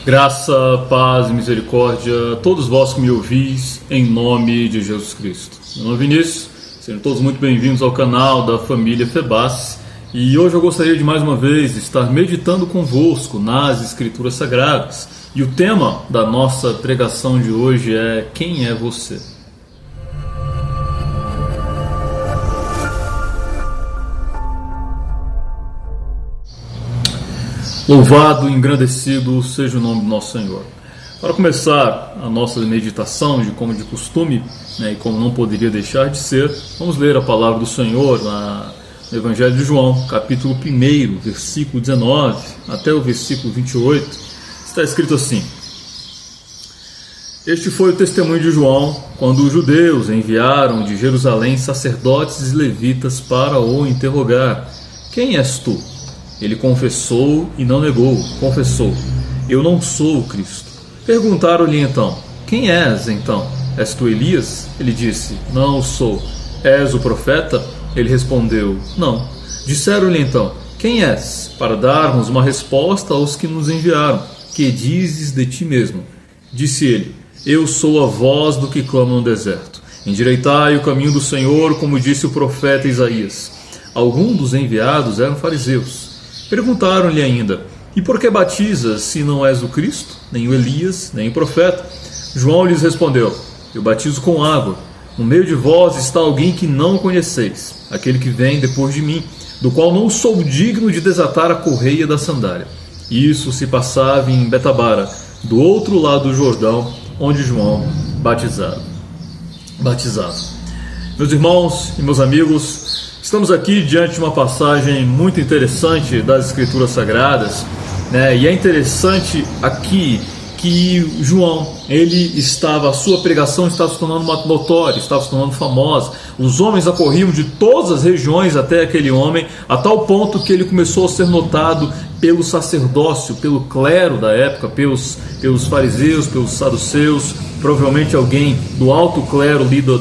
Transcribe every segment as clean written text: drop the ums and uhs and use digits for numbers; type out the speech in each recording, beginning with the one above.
Graça, paz e misericórdia a todos vós que me ouvis, em nome de Jesus Cristo. Meu nome é Vinícius, sejam todos muito bem-vindos ao canal da família Febas. E hoje eu gostaria de mais uma vez estar meditando convosco nas Escrituras Sagradas. E o tema da nossa pregação de hoje é: quem é você? Louvado e engrandecido seja o nome do nosso Senhor. Para começar a nossa meditação, como de costume, e como não poderia deixar de ser, vamos ler a palavra do Senhor no Evangelho de João, capítulo 1, versículo 19 até o versículo 28. Está escrito assim: Este foi o testemunho de João, quando os judeus enviaram de Jerusalém sacerdotes e levitas para o interrogar: Quem és tu? Ele confessou e não negou, confessou: Eu não sou o Cristo. Perguntaram-lhe então: Quem és então? És tu Elias? Ele disse: Não o sou. És o profeta? Ele respondeu: Não. Disseram-lhe então: Quem és? Para darmos uma resposta aos que nos enviaram. Que dizes de ti mesmo? Disse ele: Eu sou a voz do que clama no deserto. Endireitai o caminho do Senhor, como disse o profeta Isaías. Alguns dos enviados eram fariseus. Perguntaram-lhe ainda: E por que batizas, se não és o Cristo, nem o Elias, nem o profeta? João lhes respondeu: Eu batizo com água. No meio de vós está alguém que não conheceis, aquele que vem depois de mim, do qual não sou digno de desatar a correia da sandália. Isso se passava em Betabara, do outro lado do Jordão, onde João batizava. Meus irmãos e meus amigos, estamos aqui diante de uma passagem muito interessante das Escrituras Sagradas, e é interessante aqui que João, a sua pregação estava se tornando notória, estava se tornando famosa. Os homens acorriam de todas as regiões até aquele homem, a tal ponto que ele começou a ser notado pelo sacerdócio, pelo clero da época, pelos fariseus, pelos saduceus. Provavelmente alguém do alto clero líder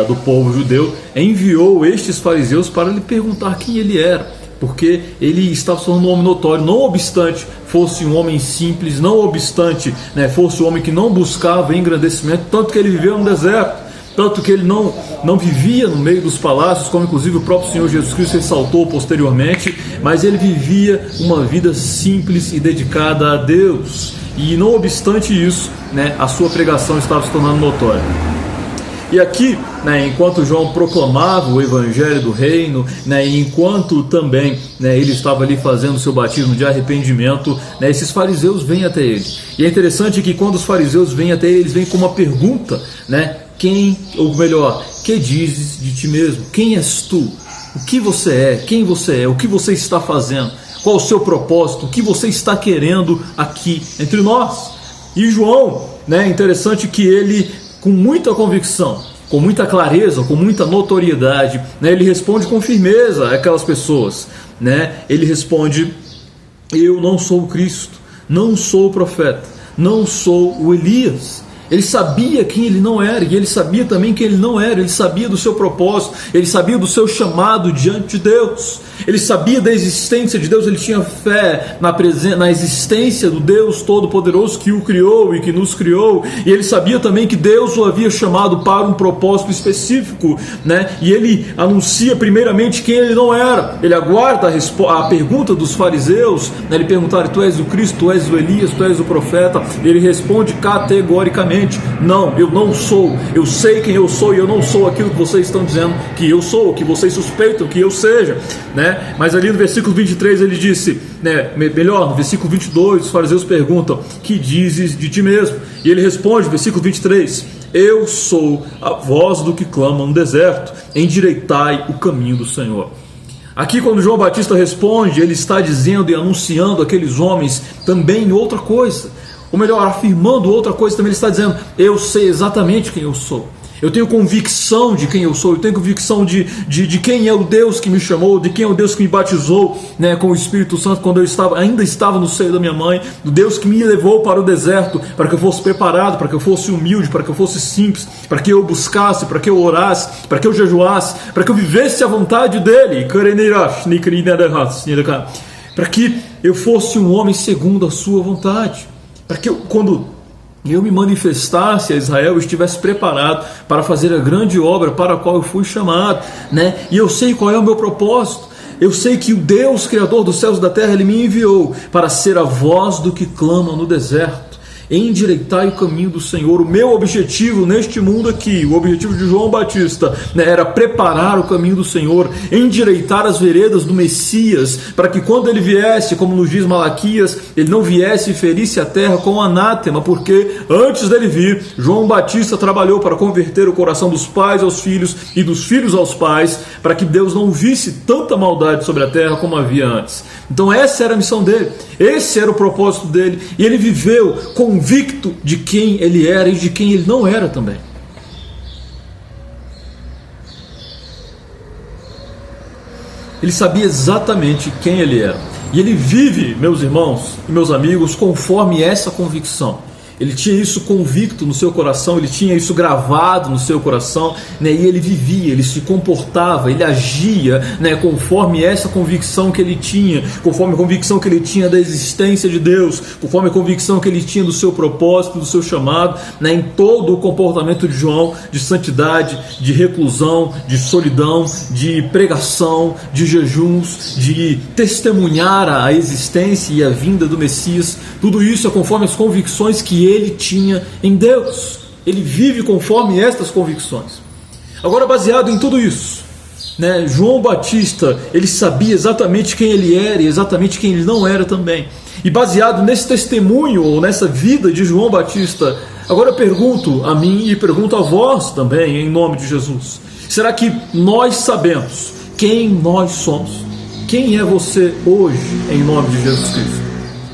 do povo judeu enviou estes fariseus para lhe perguntar quem ele era, porque ele estava se tornando um homem notório, não obstante fosse um homem simples, não obstante fosse um homem que não buscava engrandecimento, tanto que ele viveu no deserto, tanto que ele não vivia no meio dos palácios, como inclusive o próprio Senhor Jesus Cristo ressaltou posteriormente, mas ele vivia uma vida simples e dedicada a Deus. E não obstante isso, a sua pregação estava se tornando notória. E aqui, enquanto João proclamava o Evangelho do Reino, e enquanto também ele estava ali fazendo o seu batismo de arrependimento, esses fariseus vêm até ele. E é interessante que quando os fariseus vêm até ele, eles vêm com uma pergunta, que dizes de ti mesmo? Quem és tu? O que você é? Quem você é? O que você está fazendo? Qual o seu propósito? O que você está querendo aqui entre nós? E João, interessante que ele, com muita convicção, com muita clareza, com muita notoriedade, ele responde com firmeza àquelas pessoas. Ele responde: Eu não sou o Cristo, não sou o profeta, não sou o Elias. Ele sabia quem ele não era, e ele sabia também quem ele não era. Ele sabia do seu propósito, ele sabia do seu chamado diante de Deus, ele sabia da existência de Deus, ele tinha fé na existência do Deus Todo-Poderoso que o criou e que nos criou, e ele sabia também que Deus o havia chamado para um propósito específico, e ele anuncia primeiramente quem ele não era. Ele aguarda a pergunta dos fariseus, ele perguntar: Tu és o Cristo, tu és o Elias, tu és o profeta? Ele responde categoricamente: Não, eu não sou. Eu sei quem eu sou e eu não sou aquilo que vocês estão dizendo que eu sou, que vocês suspeitam que eu seja, Mas ali no versículo 23 ele disse, no versículo 22 os fariseus perguntam: Que dizes de ti mesmo? E ele responde, versículo 23: Eu sou a voz do que clama no deserto, endireitai o caminho do Senhor. Aqui, quando João Batista responde, ele está dizendo e anunciando àqueles homens também outra coisa. Ou melhor, afirmando outra coisa também. Ele está dizendo: Eu sei exatamente quem eu sou. Eu tenho convicção de quem eu sou. Eu tenho convicção de quem é o Deus que me chamou, de quem é o Deus que me batizou com o Espírito Santo quando eu ainda estava no seio da minha mãe, do Deus que me levou para o deserto, para que eu fosse preparado, para que eu fosse humilde, para que eu fosse simples, para que eu buscasse, para que eu orasse, para que eu jejuasse, para que eu vivesse a vontade dEle, para que eu fosse um homem segundo a sua vontade. para que quando eu me manifestasse a Israel, eu estivesse preparado para fazer a grande obra para a qual eu fui chamado, né? E eu sei qual é o meu propósito. Eu sei que o Deus, Criador dos céus e da terra, Ele me enviou para ser a voz do que clama no deserto. Endireitai o caminho do Senhor. O meu objetivo neste mundo aqui, o objetivo de João Batista, né, era preparar o caminho do Senhor, endireitar as veredas do Messias, para que quando ele viesse, como nos diz Malaquias, ele não viesse e ferisse a terra com anátema, porque antes dele vir, João Batista trabalhou para converter o coração dos pais aos filhos e dos filhos aos pais, para que Deus não visse tanta maldade sobre a terra como havia antes. Então essa era a missão dele, esse era o propósito dele, e ele viveu convicto de quem ele era e de quem ele não era também. Ele sabia exatamente quem ele era, e ele vive, meus irmãos e meus amigos, conforme essa convicção. Ele tinha isso convicto no seu coração, ele tinha isso gravado no seu coração, né? E ele vivia, ele se comportava, ele agia, né? Conforme essa convicção que ele tinha, conforme a convicção que ele tinha da existência de Deus, conforme a convicção que ele tinha do seu propósito, do seu chamado, né? Em todo o comportamento de João, de santidade, de reclusão, de solidão, de pregação, de jejuns, de testemunhar a existência e a vinda do Messias. Tudo isso é conforme as convicções que ele tinha em Deus. Ele vive conforme estas convicções. Agora, baseado em tudo isso, né, João Batista, ele sabia exatamente quem ele era e exatamente quem ele não era também. E baseado nesse testemunho ou nessa vida de João Batista, agora eu pergunto a mim e pergunto a vós também, em nome de Jesus: será que nós sabemos quem nós somos? Quem é você hoje, em nome de Jesus Cristo?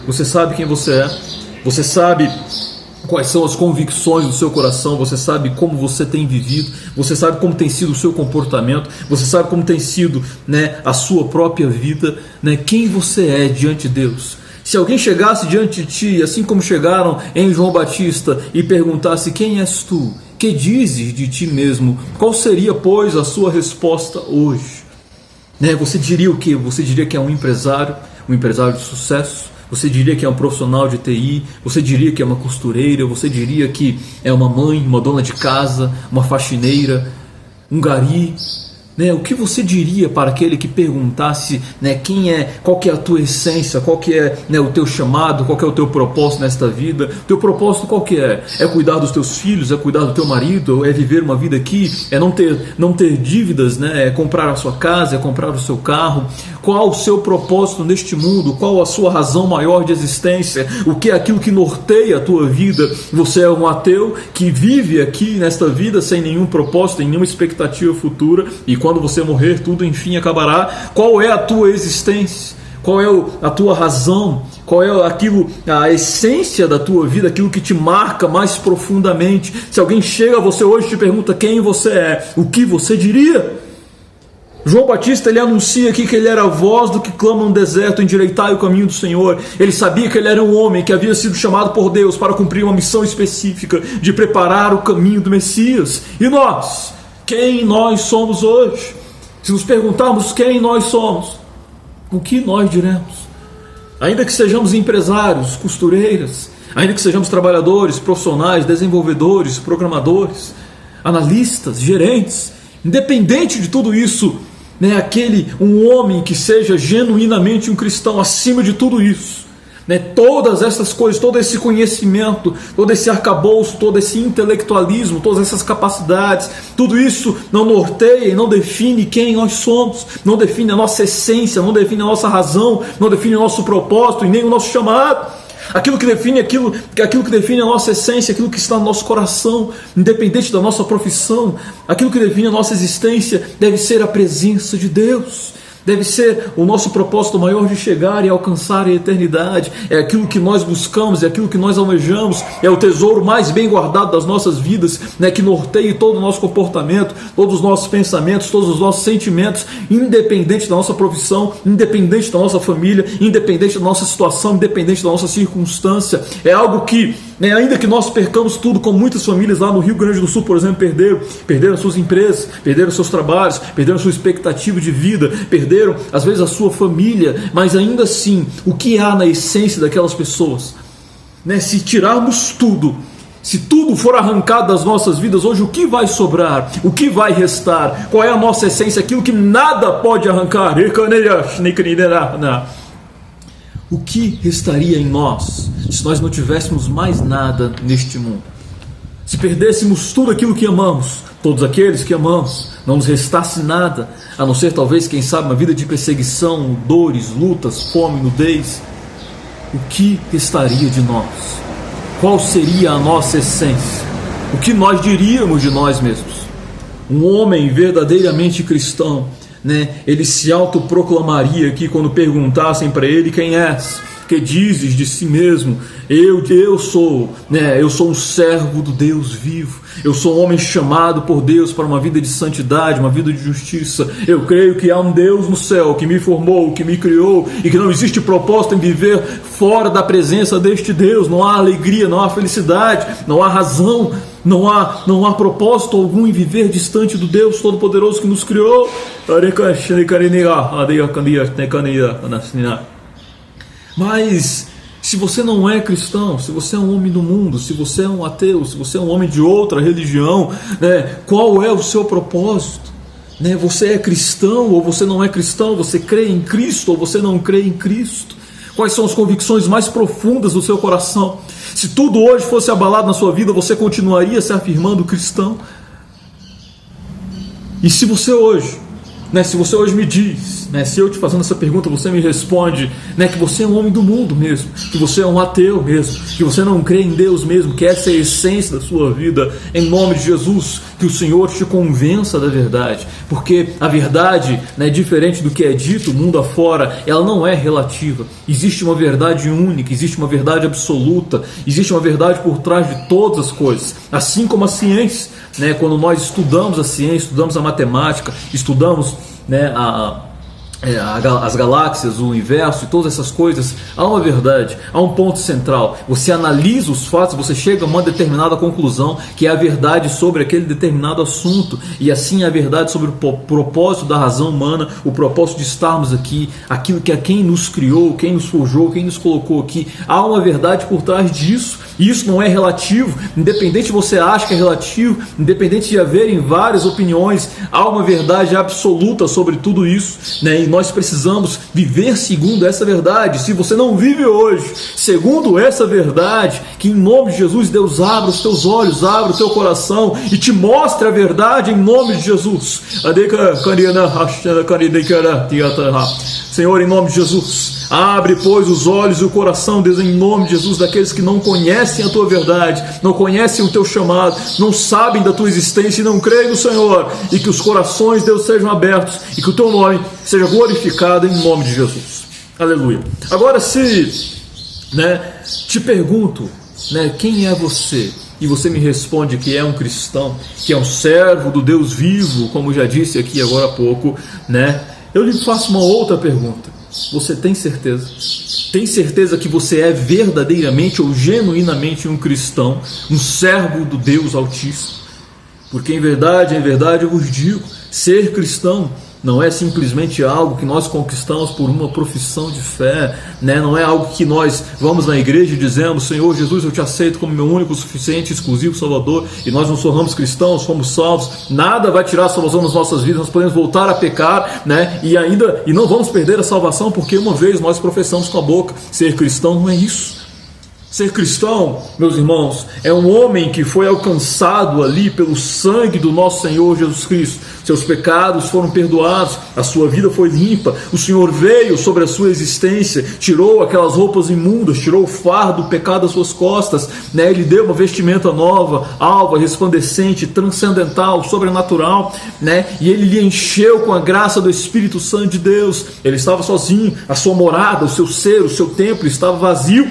Você sabe quem você é? Você sabe quais são as convicções do seu coração? Você sabe como você tem vivido? Você sabe como tem sido o seu comportamento? Você sabe como tem sido, né, a sua própria vida? Né? Quem você é diante de Deus? Se alguém chegasse diante de ti, assim como chegaram em João Batista, e perguntasse: quem és tu? Que dizes de ti mesmo? Qual seria, pois, a sua resposta hoje? Né? Você diria o quê? Você diria que é um empresário de sucesso? Você diria que é um profissional de TI? Você diria que é uma costureira? Você diria que é uma mãe, uma dona de casa, uma faxineira, um gari? Né? O que você diria para aquele que perguntasse, né, quem é, qual que é a tua essência, qual que é, né, o teu chamado, qual que é o teu propósito nesta vida? O teu propósito qual que é? É cuidar dos teus filhos, é cuidar do teu marido, é viver uma vida aqui, é não ter dívidas, né, é comprar a sua casa, é comprar o seu carro? Qual o seu propósito neste mundo? Qual a sua razão maior de existência? O que é aquilo que norteia a tua vida? Você é um ateu que vive aqui nesta vida sem nenhum propósito, sem nenhuma expectativa futura, e quando você morrer, tudo enfim acabará. Qual é a tua existência? Qual é a tua razão? Qual é a essência da tua vida, aquilo que te marca mais profundamente? Se alguém chega a você hoje e te pergunta quem você é, o que você diria? João Batista, ele anuncia aqui que ele era a voz do que clama no deserto: endireitai o caminho do Senhor. Ele sabia que ele era um homem que havia sido chamado por Deus para cumprir uma missão específica de preparar o caminho do Messias. E nós? Quem nós somos hoje? Se nos perguntarmos quem nós somos, o que nós diremos? Ainda que sejamos empresários, costureiras, ainda que sejamos trabalhadores, profissionais, desenvolvedores, programadores, analistas, gerentes, independente de tudo isso, né, um homem que seja genuinamente um cristão, acima de tudo isso, né, todas essas coisas, todo esse conhecimento, todo esse arcabouço, todo esse intelectualismo, todas essas capacidades, tudo isso não norteia e não define quem nós somos, não define a nossa essência, não define a nossa razão, não define o nosso propósito e nem o nosso chamado. Aquilo que define aquilo que define a nossa essência, aquilo que está no nosso coração, independente da nossa profissão, aquilo que define a nossa existência deve ser a presença de Deus. Deve ser o nosso propósito maior de chegar e alcançar a eternidade. É aquilo que nós buscamos, é aquilo que nós almejamos, é o tesouro mais bem guardado das nossas vidas, né, que norteia todo o nosso comportamento, todos os nossos pensamentos, todos os nossos sentimentos, independente da nossa profissão, independente da nossa família, independente da nossa situação, independente da nossa circunstância. É algo que, né, ainda que nós percamos tudo, como muitas famílias lá no Rio Grande do Sul, por exemplo, perderam suas empresas, perderam seus trabalhos, perderam sua expectativa de vida, perderam às vezes a sua família, mas ainda assim, o que há na essência daquelas pessoas? né, se tirarmos tudo, se tudo for arrancado das nossas vidas hoje, o que vai sobrar? O que vai restar? Qual é a nossa essência? Aquilo que nada pode arrancar. O que restaria em nós se nós não tivéssemos mais nada neste mundo? Se perdêssemos tudo aquilo que amamos, todos aqueles que amamos, não nos restasse nada, a não ser talvez, quem sabe, uma vida de perseguição, dores, lutas, fome, nudez, o que restaria de nós? Qual seria a nossa essência? O que nós diríamos de nós mesmos? Um homem verdadeiramente cristão, né, ele se autoproclamaria aqui quando perguntassem para ele: quem és? Que dizes de si mesmo? Eu sou um servo do Deus vivo. Eu sou um homem chamado por Deus para uma vida de santidade, uma vida de justiça. Eu creio que há um Deus no céu que me formou, que me criou, e que não existe propósito em viver fora da presença deste Deus. Não há alegria, não há felicidade, não há razão, não há propósito algum em viver distante do Deus Todo-Poderoso que nos criou. Mas se você não é cristão, se você é um homem do mundo, se você é um ateu, se você é um homem de outra religião, né, qual é o seu propósito? Né, você é cristão ou você não é cristão? Você crê em Cristo ou você não crê em Cristo? Quais são as convicções mais profundas do seu coração? Se tudo hoje fosse abalado na sua vida, você continuaria se afirmando cristão? E se você hoje, se você hoje me diz, se eu te fazendo essa pergunta, você me responde, que você é um homem do mundo mesmo, que você é um ateu mesmo, que você não crê em Deus mesmo, que essa é a essência da sua vida, em nome de Jesus, que o Senhor te convença da verdade, porque a verdade, diferente do que é dito mundo afora, ela não é relativa. Existe uma verdade única, existe uma verdade absoluta, existe uma verdade por trás de todas as coisas, assim como a ciência. Quando nós estudamos a ciência, estudamos a matemática, estudamos as galáxias, o universo e todas essas coisas, há uma verdade, há um ponto central. Você analisa os fatos, você chega a uma determinada conclusão, que é a verdade sobre aquele determinado assunto, e assim é a verdade sobre o propósito da razão humana, o propósito de estarmos aqui, aquilo que é quem nos criou, quem nos forjou, quem nos colocou aqui. Há uma verdade por trás disso, e isso não é relativo, independente de você acha que é relativo, independente de haverem várias opiniões, há uma verdade absoluta sobre tudo isso, e nós precisamos viver segundo essa verdade. Se você não vive hoje segundo essa verdade, que em nome de Jesus Deus abra os teus olhos, abra o teu coração e te mostre a verdade em nome de Jesus. Senhor, em nome de Jesus, abre, pois, os olhos e o coração, Deus, em nome de Jesus, daqueles que não conhecem a tua verdade, não conhecem o teu chamado, não sabem da tua existência e não creem no Senhor, e que os corações, Deus, sejam abertos e que o teu nome seja glorificado em nome de Jesus. Aleluia. Agora, se te pergunto, quem é você? E você me responde que é um cristão, que é um servo do Deus vivo, como já disse aqui agora há pouco, eu lhe faço uma outra pergunta. Você tem certeza? Tem certeza que você é verdadeiramente ou genuinamente um cristão, um servo do Deus Altíssimo? Porque em verdade eu vos digo, ser cristão não é simplesmente algo que nós conquistamos por uma profissão de fé, não é algo que nós vamos na igreja e dizemos: Senhor Jesus, eu te aceito como meu único, suficiente, exclusivo Salvador, e nós nos tornamos cristãos, fomos salvos. Nada vai tirar a salvação das nossas vidas, nós podemos voltar a pecar, e não vamos perder a salvação, porque uma vez nós professamos com a boca. Ser cristão não é isso. Ser cristão, meus irmãos, é um homem que foi alcançado ali pelo sangue do nosso Senhor Jesus Cristo. Seus pecados foram perdoados, a sua vida foi limpa, o Senhor veio sobre a sua existência, tirou aquelas roupas imundas, tirou o fardo do pecado das suas costas, Ele deu uma vestimenta nova, alva, resplandecente, transcendental, sobrenatural, e Ele lhe encheu com a graça do Espírito Santo de Deus. Ele estava sozinho, a sua morada, o seu ser, o seu templo estava vazio,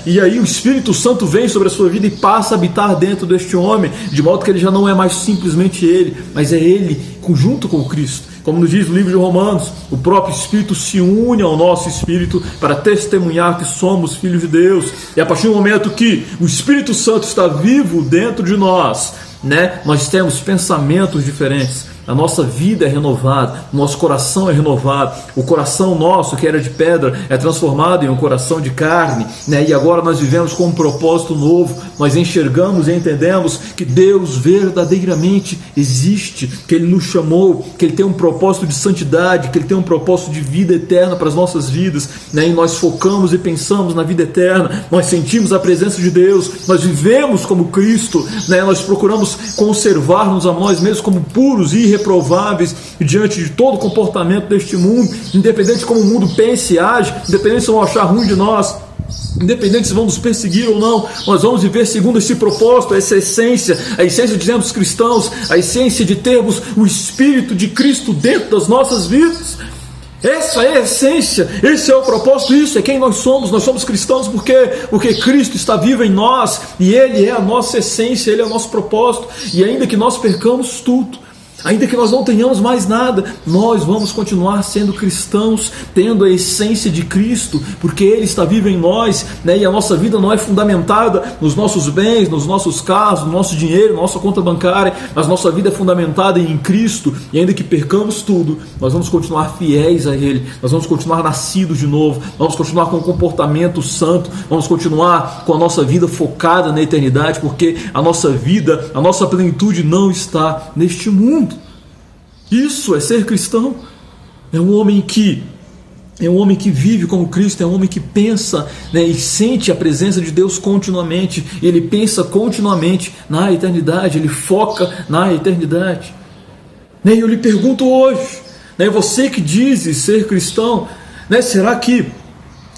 e aí o Espírito Santo vem sobre a sua vida e passa a habitar dentro deste homem, de modo que ele já não é mais simplesmente ele, mas é ele junto com o Cristo. Como nos diz o livro de Romanos, o próprio Espírito se une ao nosso Espírito para testemunhar que somos filhos de Deus. E a partir do momento que o Espírito Santo está vivo dentro de nós, nós temos pensamentos diferentes, a nossa vida é renovada, o nosso coração é renovado, o coração nosso, que era de pedra, é transformado em um coração de carne, né? E agora nós vivemos com um propósito novo, nós enxergamos e entendemos que Deus verdadeiramente existe, que Ele nos chamou, que Ele tem um propósito de santidade, que Ele tem um propósito de vida eterna para as nossas vidas, né? E nós focamos e pensamos na vida eterna, nós sentimos a presença de Deus, nós vivemos como Cristo, né? Nós procuramos conservar-nos a nós mesmos como puros e irreprováveis diante de todo o comportamento deste mundo, independente de como o mundo pense e age, independente se vão achar ruim de nós, independente se vão nos perseguir ou não, nós vamos viver segundo esse propósito, essa essência, a essência de sermos cristãos, a essência de termos o Espírito de Cristo dentro das nossas vidas. Essa é a essência, esse é o propósito, isso é quem nós somos cristãos porque Cristo está vivo em nós e Ele é a nossa essência, Ele é o nosso propósito, e ainda que nós percamos tudo, ainda que nós não tenhamos mais nada, nós vamos continuar sendo cristãos, tendo a essência de Cristo, porque Ele está vivo em nós, né? E a nossa vida não é fundamentada nos nossos bens, nos nossos carros, no nosso dinheiro, na nossa conta bancária, mas nossa vida é fundamentada em Cristo, e ainda que percamos tudo, nós vamos continuar fiéis a Ele, nós vamos continuar nascidos de novo, vamos continuar com um comportamento santo, vamos continuar com a nossa vida focada na eternidade, porque a nossa vida, a nossa plenitude não está neste mundo. Isso é ser cristão. É um homem que vive como Cristo, é um homem que pensa, né, e sente a presença de Deus continuamente. Ele pensa continuamente na eternidade, ele foca na eternidade. E eu lhe pergunto hoje, né, você que diz ser cristão, né, será que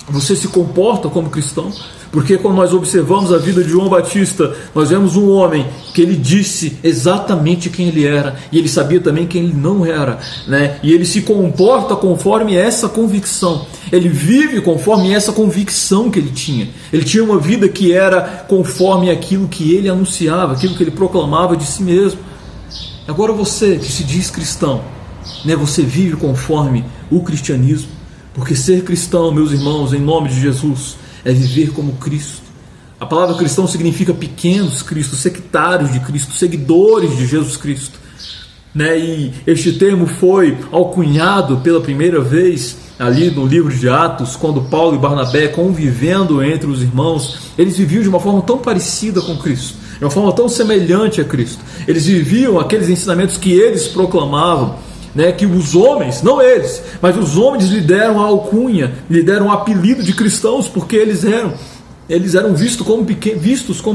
você se comporta como cristão? Porque quando nós observamos a vida de João Batista, nós vemos um homem que ele disse exatamente quem ele era, e ele sabia também quem ele não era, né? E ele se comporta conforme essa convicção, ele vive conforme essa convicção que ele tinha. Ele tinha uma vida que era conforme aquilo que ele anunciava, aquilo que ele proclamava de si mesmo. Agora você que se diz cristão, né, você vive conforme o cristianismo, porque ser cristão, meus irmãos, em nome de Jesus, é viver como Cristo. A palavra cristão significa pequenos cristos, sectários de Cristo, seguidores de Jesus Cristo, né? E este termo foi alcunhado pela primeira vez ali no livro de Atos, quando Paulo e Barnabé, convivendo entre os irmãos, eles viviam de uma forma tão parecida com Cristo, de uma forma tão semelhante a Cristo. Eles viviam aqueles ensinamentos que eles proclamavam, né, que os homens, não eles, mas os homens lhe deram a alcunha, lhe deram o apelido de cristãos, porque eles eram vistos como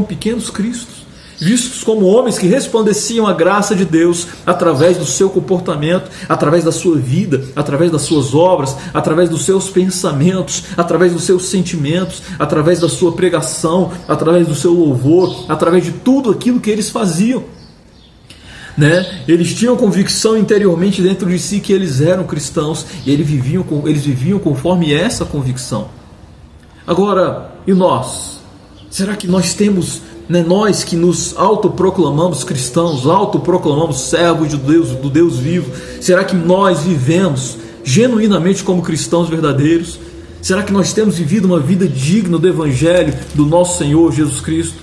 pequenos cristos, vistos como homens que resplandeciam a graça de Deus através do seu comportamento, através da sua vida, através das suas obras, através dos seus pensamentos, através dos seus sentimentos, através da sua pregação, através do seu louvor, através de tudo aquilo que eles faziam. Né? Eles tinham convicção interiormente dentro de si que eles eram cristãos, e eles viviam conforme essa convicção. Agora, e nós? Será que nós temos, né, nós que nos autoproclamamos cristãos, autoproclamamos servos de Deus, do Deus vivo, será que nós vivemos genuinamente como cristãos verdadeiros? Será que nós temos vivido uma vida digna do Evangelho do nosso Senhor Jesus Cristo?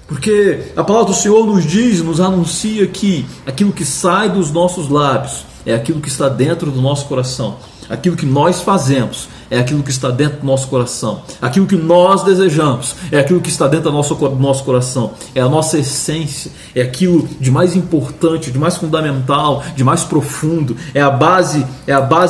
Porque a palavra do Senhor nos diz, nos anuncia que aquilo que sai dos nossos lábios é aquilo que está dentro do nosso coração. Aquilo que nós fazemos é aquilo que está dentro do nosso coração. Aquilo que nós desejamos é aquilo que está dentro do nosso coração. É a nossa essência, é aquilo de mais importante, de mais fundamental, de mais profundo. É a base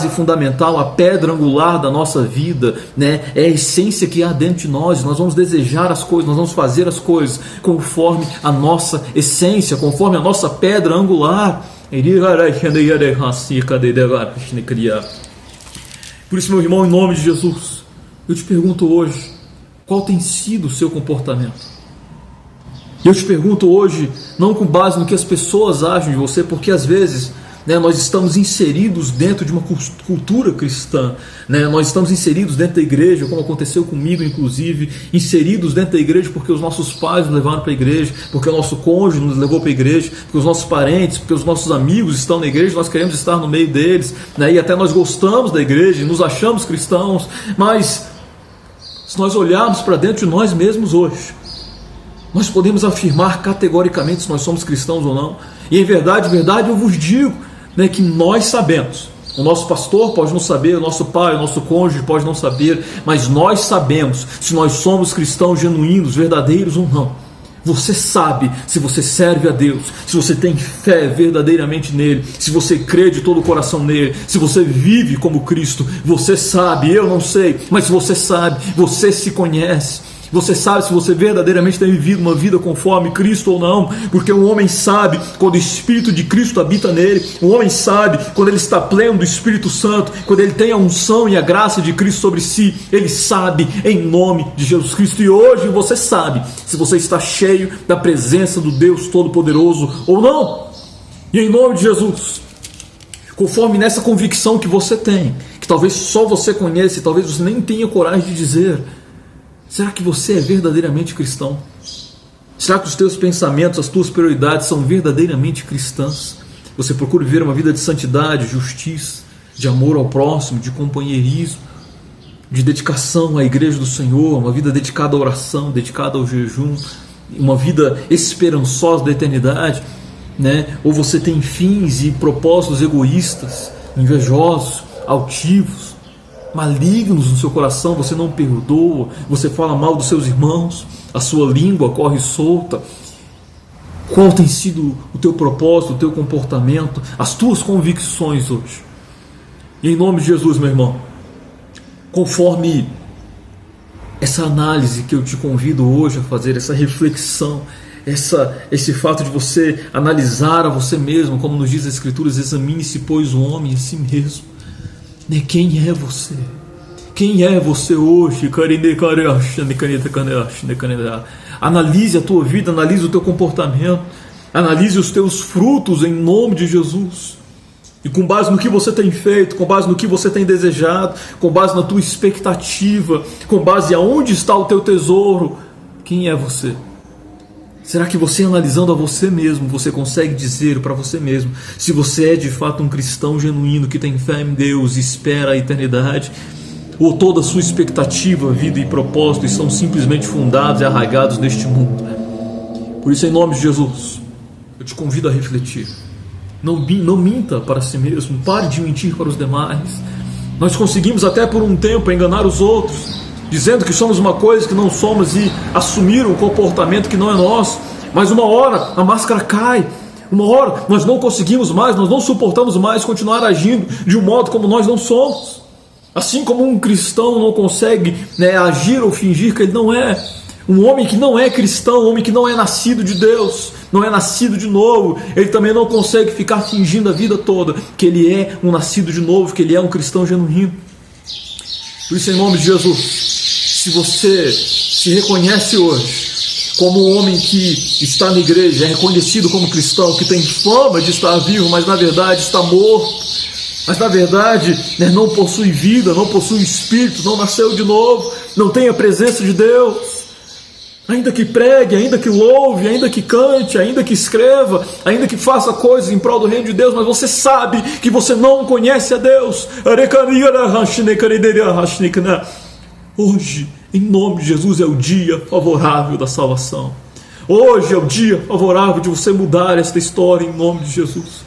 fundamental, a pedra angular da nossa vida, né? É a essência que há dentro de nós. Nós vamos desejar as coisas, nós vamos fazer as coisas conforme a nossa essência, conforme a nossa pedra angular. Por isso, meu irmão, em nome de Jesus, eu te pergunto hoje, qual tem sido o seu comportamento? Eu te pergunto hoje, não com base no que as pessoas acham de você, porque às vezes, né, nós estamos inseridos dentro de uma cultura cristã, né? Nós estamos inseridos dentro da igreja, como aconteceu comigo inclusive, inseridos dentro da igreja porque os nossos pais nos levaram para a igreja, porque o nosso cônjuge nos levou para a igreja, porque os nossos parentes, porque os nossos amigos estão na igreja, nós queremos estar no meio deles, né? E até nós gostamos da igreja e nos achamos cristãos, mas se nós olharmos para dentro de nós mesmos hoje, nós podemos afirmar categoricamente se nós somos cristãos ou não. E em verdade eu vos digo, né, que nós sabemos. O nosso pastor pode não saber, o nosso pai, o nosso cônjuge pode não saber, mas nós sabemos se nós somos cristãos genuínos, verdadeiros ou não. Você sabe se você serve a Deus, se você tem fé verdadeiramente nele, se você crê de todo o coração nele, se você vive como Cristo. Você sabe, eu não sei, mas você sabe, você se conhece. Você sabe se você verdadeiramente tem vivido uma vida conforme Cristo ou não, porque um homem sabe quando o Espírito de Cristo habita nele, um homem sabe quando ele está pleno do Espírito Santo, quando ele tem a unção e a graça de Cristo sobre si, ele sabe em nome de Jesus Cristo. E hoje você sabe se você está cheio da presença do Deus Todo-Poderoso ou não. E em nome de Jesus, conforme nessa convicção que você tem, que talvez só você conheça e talvez você nem tenha coragem de dizer, será que você é verdadeiramente cristão? Será que os teus pensamentos, as tuas prioridades são verdadeiramente cristãs? Você procura viver uma vida de santidade, justiça, de amor ao próximo, de companheirismo, de dedicação à igreja do Senhor, uma vida dedicada à oração, dedicada ao jejum, uma vida esperançosa da eternidade, né? Ou você tem fins e propósitos egoístas, invejosos, altivos, malignos no seu coração, você não perdoa, você fala mal dos seus irmãos, a sua língua corre solta. Qual tem sido o teu propósito, o teu comportamento, as tuas convicções hoje? E em nome de Jesus, meu irmão, conforme essa análise que eu te convido hoje a fazer, essa reflexão, esse fato de você analisar a você mesmo, como nos diz as Escrituras, examine-se, pois, o homem a si mesmo. Quem é você? Quem é você hoje? Analise a tua vida, analise o teu comportamento, analise os teus frutos em nome de Jesus. E com base no que você tem feito, com base no que você tem desejado, com base na tua expectativa, com base aonde está o teu tesouro, quem é você? Será que você, analisando a você mesmo, você consegue dizer para você mesmo se você é de fato um cristão genuíno que tem fé em Deus e espera a eternidade? Ou toda a sua expectativa, vida e propósito são simplesmente fundados e arraigados neste mundo? Por isso, em nome de Jesus, eu te convido a refletir. Não minta para si mesmo, pare de mentir para os demais. Nós conseguimos até por um tempo enganar os outros, dizendo que somos uma coisa que não somos e assumir um comportamento que não é nosso. Mas uma hora a máscara cai, uma hora nós não conseguimos mais, nós não suportamos mais continuar agindo de um modo como nós não somos. Assim como um cristão não consegue agir ou fingir que ele não é. Um homem que não é cristão, um homem que não é nascido de Deus, não é nascido de novo, ele também não consegue ficar fingindo a vida toda que ele é um nascido de novo, que ele é um cristão genuíno. Por isso, em nome de Jesus, se você se reconhece hoje como um homem que está na igreja, é reconhecido como cristão, que tem fama de estar vivo, mas na verdade está morto, mas na verdade não possui vida, não possui espírito, não nasceu de novo, não tem a presença de Deus, ainda que pregue, ainda que louve, ainda que cante, ainda que escreva, ainda que faça coisas em prol do reino de Deus, mas você sabe que você não conhece a Deus. Hoje, em nome de Jesus, é o dia favorável da salvação. Hoje é o dia favorável de você mudar esta história em nome de Jesus.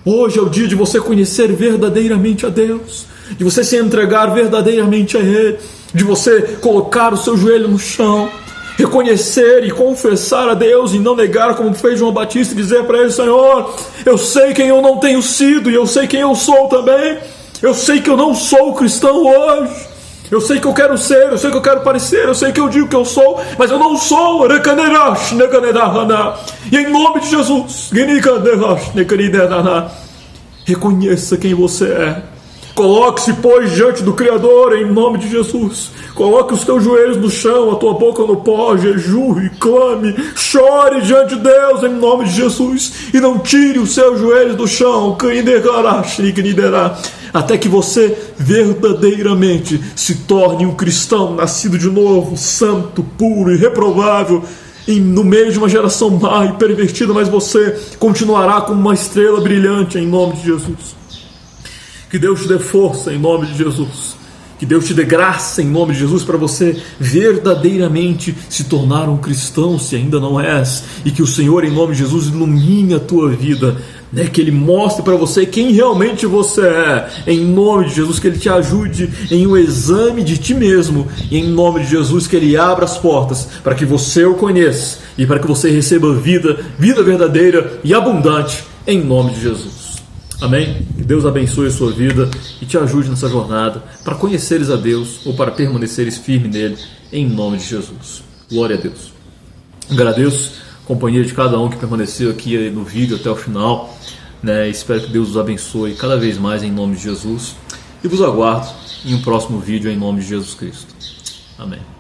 Hoje é o dia de você conhecer verdadeiramente a Deus, de você se entregar verdadeiramente a Ele, de você colocar o seu joelho no chão, reconhecer e confessar a Deus e não negar, como fez João Batista, e dizer para Ele: Senhor, eu sei quem eu não tenho sido e eu sei quem eu sou também. Eu sei que eu não sou cristão hoje, eu sei que eu quero ser, eu sei que eu quero parecer, eu sei que eu digo que eu sou, mas eu não sou. E em nome de Jesus, reconheça quem você é. Coloque-se, pois, diante do Criador em nome de Jesus. Coloque os teus joelhos no chão, a tua boca no pó, jejue, clame, chore diante de Deus em nome de Jesus. E não tire os seus joelhos do chão, até que você verdadeiramente se torne um cristão nascido de novo, santo, puro, irreprovável, no meio de uma geração má e pervertida, mas você continuará como uma estrela brilhante em nome de Jesus. Que Deus te dê força em nome de Jesus. Que Deus te dê graça em nome de Jesus para você verdadeiramente se tornar um cristão, se ainda não és. E que o Senhor, em nome de Jesus, ilumine a tua vida né, que Ele mostre para você quem realmente você é, em nome de Jesus, que Ele te ajude em um exame de ti mesmo, e em nome de Jesus que Ele abra as portas para que você o conheça e para que você receba vida verdadeira e abundante, em nome de Jesus. Amém? Que Deus abençoe a sua vida e te ajude nessa jornada para conheceres a Deus ou para permaneceres firme nele, em nome de Jesus. Glória a Deus. Agradeço a companhia de cada um que permaneceu aqui no vídeo até o final, né? Espero que Deus os abençoe cada vez mais em nome de Jesus e vos aguardo em um próximo vídeo em nome de Jesus Cristo. Amém.